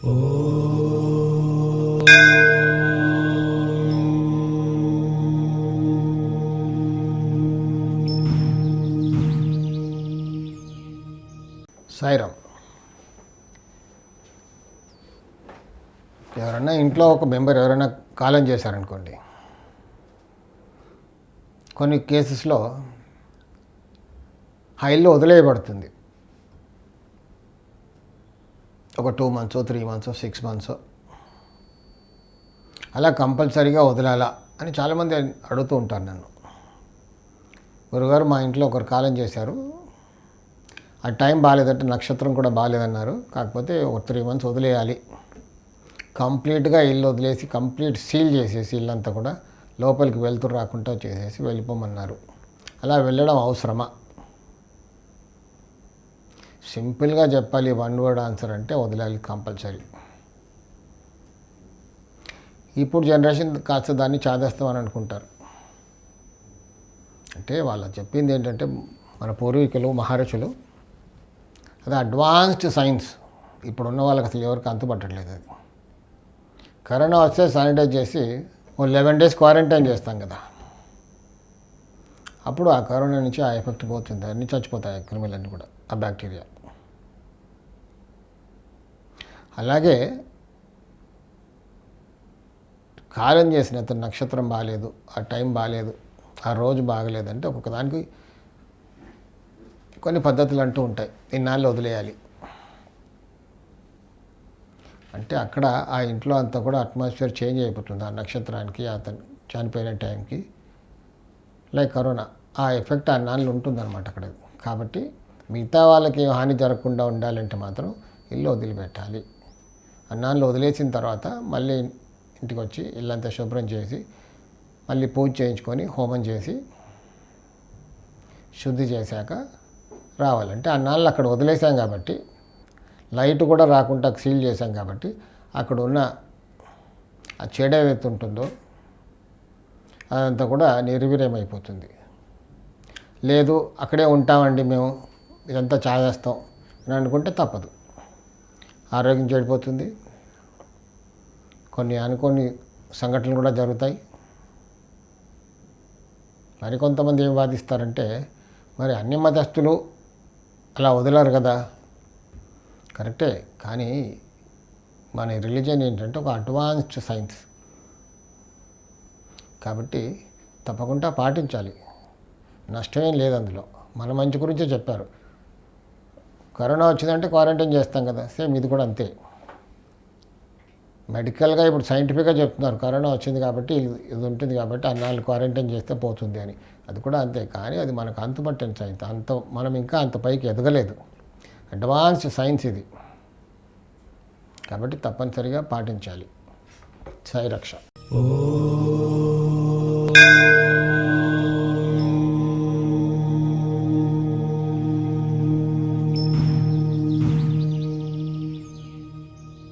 సాయిరామ్. ఎవరన్నా ఇంట్లో ఒక మెంబర్ ఎవరైనా కాలం చేశారనుకోండి, కొన్ని కేసెస్లో ఆ ఇల్లు వదిలేయబడుతుంది. ఒక 2 months 3 months 6 months అలా కంపల్సరీగా వదలాలా అని చాలామంది అడుగుతూ ఉంటారు నన్ను. గురుగారు, మా ఇంట్లో ఒకరు కాలం చేశారు, ఆ టైం బాగాలేదంటే నక్షత్రం కూడా బాగాలేదన్నారు, కాకపోతే ఒక 3 months వదిలేయాలి, కంప్లీట్గా ఇల్లు వదిలేసి కంప్లీట్ సీల్ చేసేసి ఇల్లంతా కూడా లోపలికి వెళ్తురు రాకుండా చేసేసి వెళ్ళిపోమన్నారు. అలా వెళ్ళడం అవసరమా? సింపుల్గా చెప్పాలి, 1 word ఆన్సర్ అంటే వదిలాలి కంపల్సరీ. ఇప్పుడు జనరేషన్ కాస్త దాన్ని చాదేస్తామని అనుకుంటారు. అంటే వాళ్ళు చెప్పింది ఏంటంటే, మన పూర్వీకులు మహర్షులు, అది అడ్వాన్స్డ్ సైన్స్. ఇప్పుడున్న వాళ్ళకి అసలు ఎవరికి అంతుపట్టట్లేదు. అది కరోనా వస్తే శానిటైజ్ చేసి 11 days క్వారంటైన్ చేస్తాం కదా, అప్పుడు ఆ కరోనా నుంచి ఆ ఎఫెక్ట్ పోతుంది, అన్నీ చచ్చిపోతాయి క్రిములన్నీ కూడా, ఆ బ్యాక్టీరియా. అలాగే కాలం చేసిన అతను నక్షత్రం బాగాలేదు, ఆ టైం బాగాలేదు, ఆ రోజు బాగలేదంటే ఒక్కొక్క దానికి కొన్ని పద్ధతులు అంటూ ఉంటాయి. ఇన్నాళ్ళు వదిలేయాలి అంటే అక్కడ ఆ ఇంట్లో అంతా కూడా అట్మాస్ఫియర్ చేంజ్ అయిపోతుంది ఆ నక్షత్రానికి, అతను చనిపోయిన టైంకి. లైక్ కరోనా, ఆ ఎఫెక్ట్ అన్నాళ్ళు ఉంటుందన్నమాట అక్కడ. కాబట్టి మిగతా వాళ్ళకి హాని జరగకుండా ఉండాలంటే మాత్రం ఇల్లు వదిలిపెట్టాలి. అన్నాళ్ళు వదిలేసిన తర్వాత మళ్ళీ ఇంటికి వచ్చి ఇల్లంతా శుభ్రం చేసి మళ్ళీ పూజ చేయించుకొని హోమం చేసి శుద్ధి చేశాక రావాలంటే అన్నాళ్ళు అక్కడ వదిలేసాం కాబట్టి, లైట్ కూడా రాకుండా సీల్ చేశాం కాబట్టి అక్కడ ఉన్న ఆ చెడు ఏదైతే ఉంటుందో అదంతా కూడా నిర్వీర్యమైపోతుంది. లేదు అక్కడే ఉంటామండి మేము, ఇదంతా చాయేస్తాం అని అనుకుంటే తప్పదు, ఆరోగ్యం చెడిపోతుంది, కొన్ని అనుకోని సంఘటనలు కూడా జరుగుతాయి. మరికొంతమంది ఏం వాదిస్తారంటే, మరి అన్ని మతస్థులు అలా వదిలారు కదా, కరెక్టే, కానీ మన రిలీజియన్ ఏంటంటే ఒక అడ్వాన్స్డ్ సైన్స్ కాబట్టి తప్పకుండా పాటించాలి, నష్టమేం లేదు అందులో. మన మంచి గురించే చెప్పారు. కరోనా వచ్చిందంటే క్వారంటైన్ చేస్తాం కదా, సేమ్ ఇది కూడా అంతే. మెడికల్గా ఇప్పుడు సైంటిఫిక్గా చెప్తున్నారు, కరోనా వచ్చింది కాబట్టి ఇది ఉంటుంది కాబట్టి అన్నాళ్ళు క్వారంటైన్ చేస్తే పోతుంది అని. అది కూడా అంతే, కానీ అది మనకు అంతుపట్టిన సైన్స్. మనం ఇంకా అంత పైకి ఎదగలేదు, అడ్వాన్స్డ్ సైన్స్ ఇది. కాబట్టి తప్పనిసరిగా పాటించాలి. సాయి రక్ష.